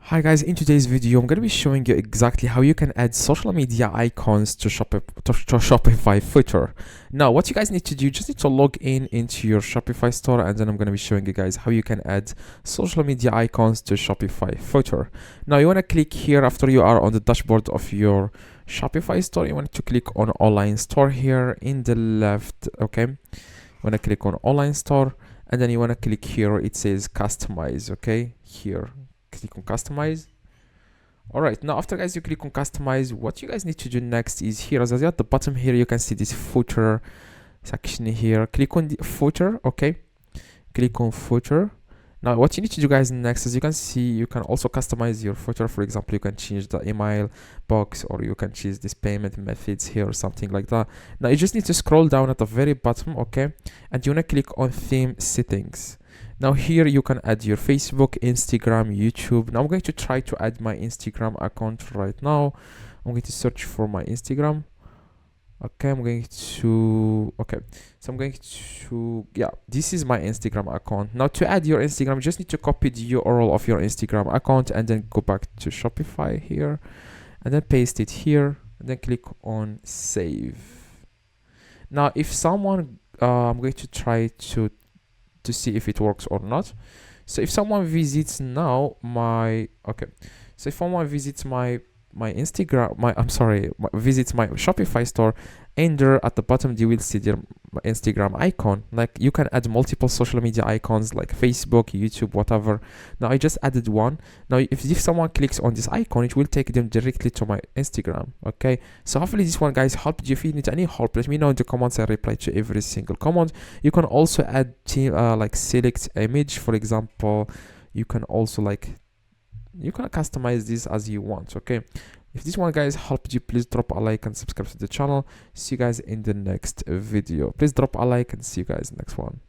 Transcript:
Hi guys, in today's video I'm going to be showing you exactly how you can add social media icons to Shopify footer. Now what you guys need to do, you just need to log in into your Shopify store, and then I'm going to be showing you guys how you can add social media icons to Shopify footer. Now you want to click here after you are on the dashboard of your Shopify store. You want to click on online store here in the left. Okay, you want to click on online store, and then you want to click here, it says customize. Okay, here click on customize. All right, now after guys you click on customize, what you guys need to do next is here, as at the bottom here you can see this footer section here. Click on the footer. Okay, click on footer. Now what you need to do guys next, as you can see, you can also customize your footer. For example, you can change the email box, or you can choose this payment methods here or something like that. Now you just need to scroll down at the very bottom. Okay, and you want to click on theme settings. Now here you can add your Facebook, Instagram, YouTube. Now I'm going to try to add my Instagram account right now. I'm going to search for my Instagram. Okay, yeah, this is my Instagram account. Now to add your Instagram, you just need to copy the URL of your Instagram account and then go back to Shopify here and then paste it here and then click on save. Now if someone I'm going to try to see if it works or not. So if someone visits now my if someone visits my Instagram, visits my Shopify store, and there at the bottom they will see their Instagram icon. Like you can add multiple social media icons like Facebook, YouTube, whatever. Now I just added one. Now if someone clicks on this icon, it will take them directly to my Instagram. Okay, so hopefully this one guys helped you. If you need any help, let me know in the comments. I reply to every single comment. You can also add like select image, for example. You can also you can customize this as you want. Okay, if this one guys helped you, please drop a like and subscribe to the channel. See you guys in the next video. Please drop a like and see you guys next one.